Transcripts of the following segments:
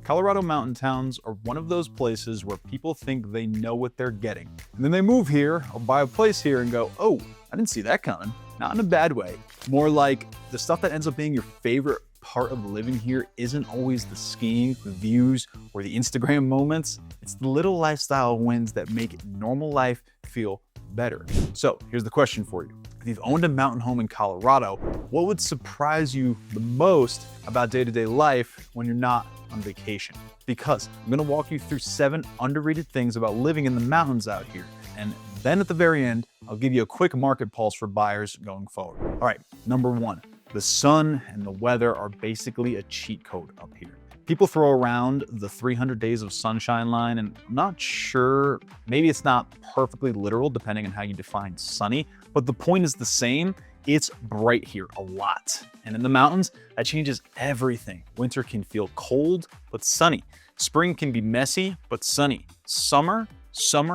Colorado mountain towns are one of those places where people think they know what they're getting. And then they move here or buy a place here and go, oh, I didn't see that coming. Not in a bad way. More like the stuff that ends up being your favorite part of living here isn't always the skiing, the views, or the Instagram moments. It's the little lifestyle wins that make normal life feel better. So here's the question for you. If you've owned a mountain home in Colorado, what would surprise you the most about day-to-day life when you're not on vacation? Because I'm gonna walk you through 7 underrated things about living in the mountains out here. And then at the very end, I'll give you a quick market pulse for buyers going forward. All right, number 1, the sun and the weather are basically a cheat code up here. People throw around the 300 days of sunshine line, and I'm not sure, maybe it's not perfectly literal depending on how you define sunny, but the point is the same. It's bright here a lot. And in the mountains, that changes everything. Winter can feel cold, but sunny. Spring can be messy, but sunny. Summer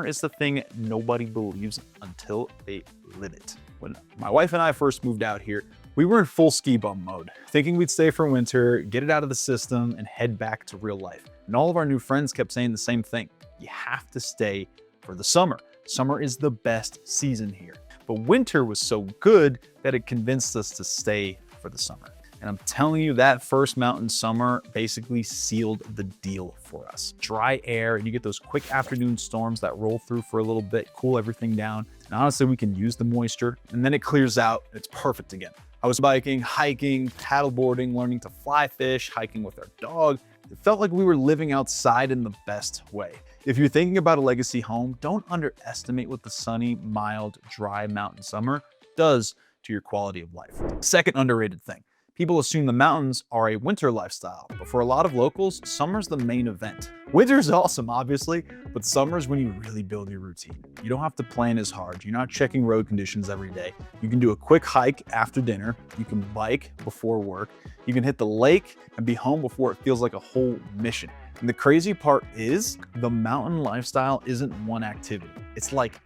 is the thing nobody believes until they live it. When my wife and I first moved out here, we were in full ski bum mode, thinking we'd stay for winter, get it out of the system, and head back to real life. And all of our new friends kept saying the same thing. You have to stay for the summer. Summer is the best season here. But winter was so good that it convinced us to stay for the summer. And I'm telling you, that first mountain summer basically sealed the deal for us. Dry air, and you get those quick afternoon storms that roll through for a little bit, cool everything down. And honestly, we can use the moisture, and then it clears out, and it's perfect again. I was biking, hiking, paddleboarding, learning to fly fish, hiking with our dog. It felt like we were living outside in the best way. If you're thinking about a legacy home, don't underestimate what the sunny, mild, dry mountain summer does to your quality of life. Second underrated thing. People assume the mountains are a winter lifestyle, but for a lot of locals, summer's the main event. Winter's awesome, obviously, but summer's when you really build your routine. You don't have to plan as hard. You're not checking road conditions every day. You can do a quick hike after dinner. You can bike before work. You can hit the lake and be home before it feels like a whole mission. And the crazy part is, the mountain lifestyle isn't one activity. It's like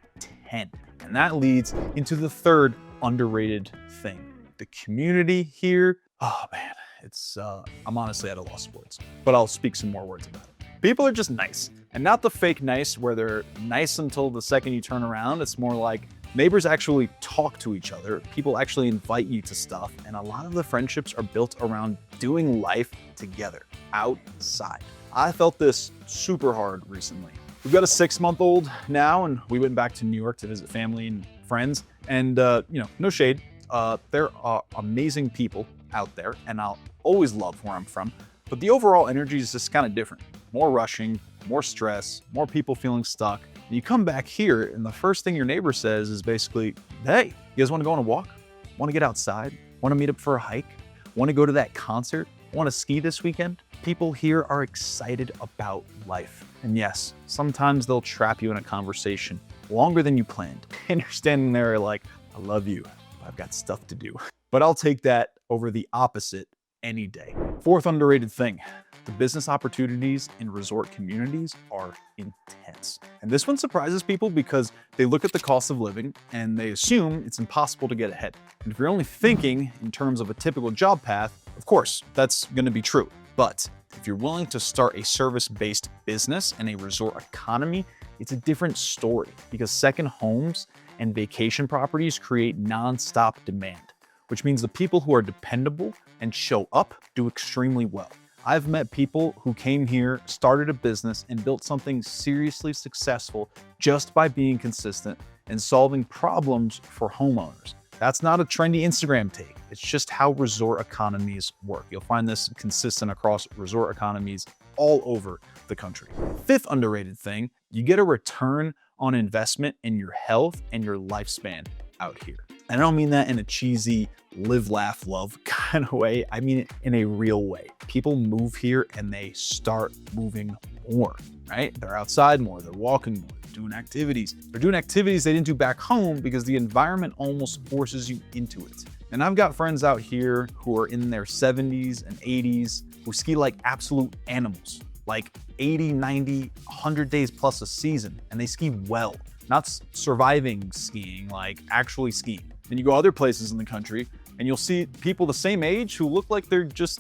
10. And that leads into the third underrated thing. The community here, oh man, I'm honestly at a loss for words, but I'll speak some more words about it. People are just nice, and not the fake nice where they're nice until the second you turn around. It's more like neighbors actually talk to each other, people actually invite you to stuff, and a lot of the friendships are built around doing life together, outside. I felt this super hard recently. We've got a 6-month-old now, and we went back to New York to visit family and friends, and no shade. There are amazing people out there, and I'll always love where I'm from, but the overall energy is just kind of different. More rushing, more stress, more people feeling stuck. And you come back here, and the first thing your neighbor says is basically, hey, you guys want to go on a walk? Want to get outside? Want to meet up for a hike? Want to go to that concert? Want to ski this weekend? People here are excited about life. And yes, sometimes they'll trap you in a conversation longer than you planned. And you're standing there like, I love you. I've got stuff to do. But I'll take that over the opposite any day. Fourth underrated thing, the business opportunities in resort communities are intense. And this one surprises people because they look at the cost of living and they assume it's impossible to get ahead. And if you're only thinking in terms of a typical job path, of course, that's gonna be true. But if you're willing to start a service-based business in a resort economy, it's a different story because second homes and vacation properties create nonstop demand, which means the people who are dependable and show up do extremely well. I've met people who came here, started a business, and built something seriously successful just by being consistent and solving problems for homeowners. That's not a trendy Instagram take. It's just how resort economies work. You'll find this consistent across resort economies all over the country. Fifth underrated thing, you get a return on investment in your health and your lifespan out here. And I don't mean that in a cheesy live, laugh, love kind of way. I mean it in a real way. People move here and they start moving more, right? They're outside more, they're walking more, they're doing activities. They're doing activities they didn't do back home because the environment almost forces you into it. And I've got friends out here who are in their 70s and 80s who ski like absolute animals, like 80, 90, 100 days plus a season, and they ski well. Not surviving skiing, like actually skiing. Then you go other places in the country and you'll see people the same age who look like they're just,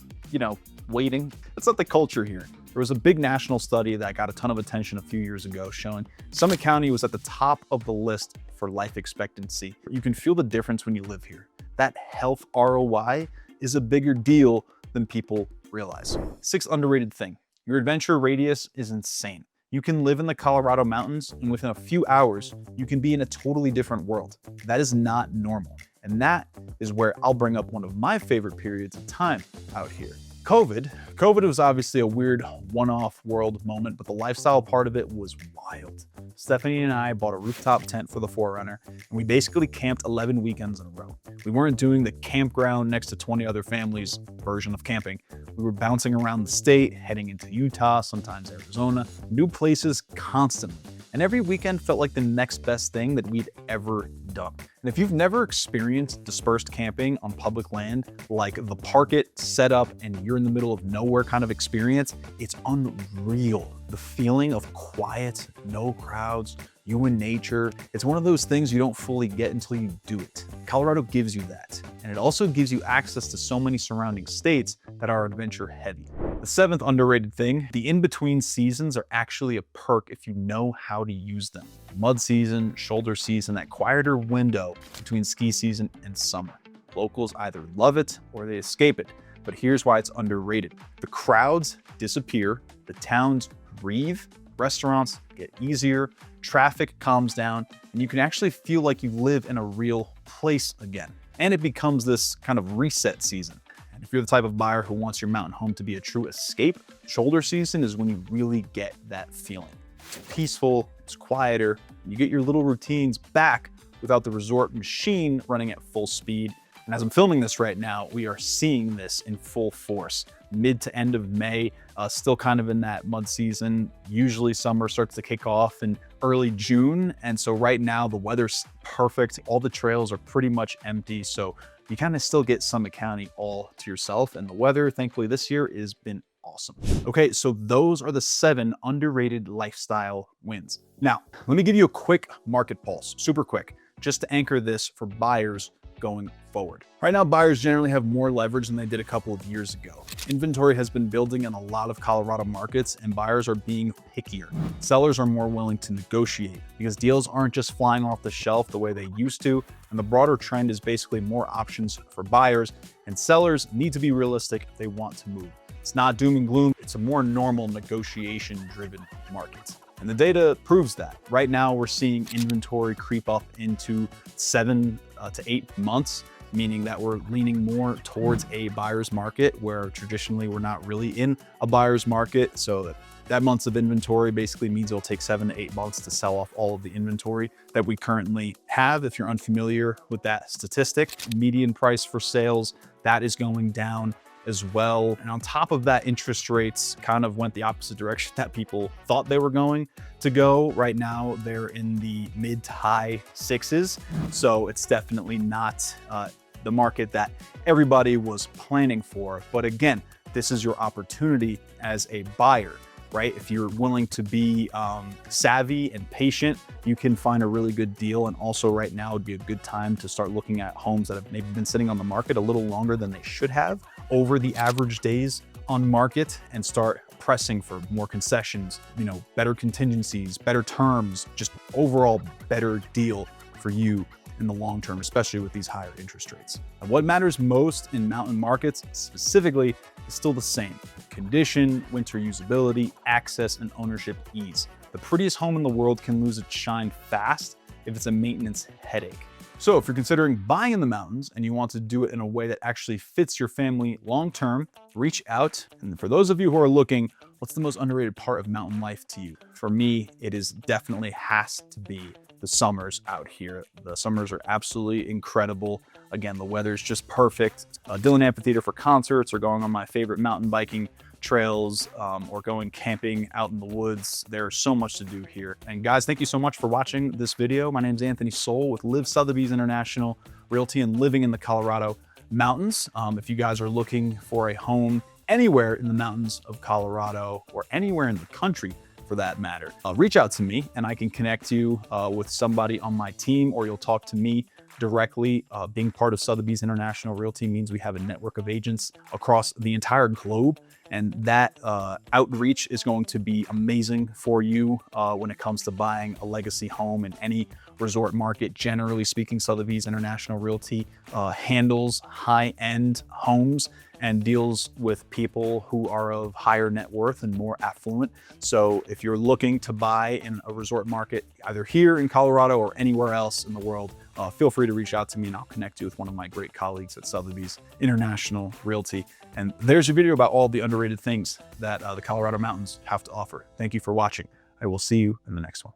waiting. That's not the culture here. There was a big national study that got a ton of attention a few years ago showing Summit County was at the top of the list for life expectancy. You can feel the difference when you live here. That health ROI is a bigger deal than people realize. Sixth underrated thing, your adventure radius is insane. You can live in the Colorado mountains and within a few hours, you can be in a totally different world. That is not normal. And that is where I'll bring up one of my favorite periods of time out here. COVID was obviously a weird one-off world moment, but the lifestyle part of it was wild. Stephanie and I bought a rooftop tent for the 4Runner, and we basically camped 11 weekends in a row. We weren't doing the campground next to 20 other families version of camping. We were bouncing around the state, heading into Utah, sometimes Arizona, new places constantly. And every weekend felt like the next best thing that we'd ever done. And if you've never experienced dispersed camping on public land, like the park it, set up, and you're in the middle of nowhere kind of experience, it's unreal. The feeling of quiet, no crowds, you and nature, it's one of those things you don't fully get until you do it. Colorado gives you that. And it also gives you access to so many surrounding states that are adventure heavy. The seventh underrated thing, the in-between seasons are actually a perk if you know how to use them. Mud season, shoulder season, that quieter window between ski season and summer. Locals either love it or they escape it, but here's why it's underrated. The crowds disappear, the towns breathe, restaurants get easier, traffic calms down, and you can actually feel like you live in a real place again. And it becomes this kind of reset season. And if you're the type of buyer who wants your mountain home to be a true escape, shoulder season is when you really get that feeling. It's peaceful, it's quieter, and you get your little routines back without the resort machine running at full speed. And as I'm filming this right now, we are seeing this in full force. Mid to end of May, still kind of in that mud season. Usually summer starts to kick off in early June. And so right now the weather's perfect. All the trails are pretty much empty. So you kind of still get Summit County all to yourself. And the weather, thankfully this year, has been awesome. Okay, so those are the 7 underrated lifestyle wins. Now, let me give you a quick market pulse, super quick, just to anchor this for buyers going forward. Right now, buyers generally have more leverage than they did a couple of years ago. Inventory has been building in a lot of Colorado markets and buyers are being pickier. Sellers are more willing to negotiate because deals aren't just flying off the shelf the way they used to. And the broader trend is basically more options for buyers, and sellers need to be realistic if they want to move. It's not doom and gloom. It's a more normal negotiation driven market. And the data proves that. Right now, we're seeing inventory creep up into 7 to 8 months, meaning that we're leaning more towards a buyer's market where traditionally we're not really in a buyer's market. So that months of inventory basically means it'll take 7 to 8 months to sell off all of the inventory that we currently have. If you're unfamiliar with that statistic, median price for sales, that is going down as well. And on top of that, interest rates kind of went the opposite direction that people thought they were going to go. Right now, they're in the mid to high 6s. So it's definitely not the market that everybody was planning for. But again, this is your opportunity as a buyer, right? If you're willing to be savvy and patient, you can find a really good deal. And also right now would be a good time to start looking at homes that have maybe been sitting on the market a little longer than they should have, over the average days on market, and start pressing for more concessions, better contingencies, better terms, just overall better deal for you in the long term, especially with these higher interest rates. And what matters most in mountain markets specifically is still the same: condition, winter usability, access, and ownership ease. The prettiest home in the world can lose its shine fast if it's a maintenance headache. So if you're considering buying in the mountains and you want to do it in a way that actually fits your family long-term, reach out. And for those of you who are looking, what's the most underrated part of mountain life to you? For me, it is definitely has to be the summers out here. The summers are absolutely incredible. Again, the weather is just perfect. Dillon Amphitheater for concerts, or going on my favorite mountain biking trails, or going camping out in the woods. There's so much to do here. And guys, thank you so much for watching this video. My name is Anthony Soule with Live Sotheby's International Realty and living in the Colorado mountains. If you guys are looking for a home anywhere in the mountains of Colorado, or anywhere in the country for that matter, reach out to me and I can connect you with somebody on my team, or you'll talk to me directly. Being part of Sotheby's International Realty means we have a network of agents across the entire globe, And that outreach is going to be amazing for you when it comes to buying a legacy home in any resort market. Generally speaking, Sotheby's International Realty handles high-end homes and deals with people who are of higher net worth and more affluent. So if you're looking to buy in a resort market, either here in Colorado or anywhere else in the world, feel free to reach out to me and I'll connect you with one of my great colleagues at Sotheby's International Realty. And there's your video about all the underrated things that the Colorado mountains have to offer. Thank you for watching. I will see you in the next one.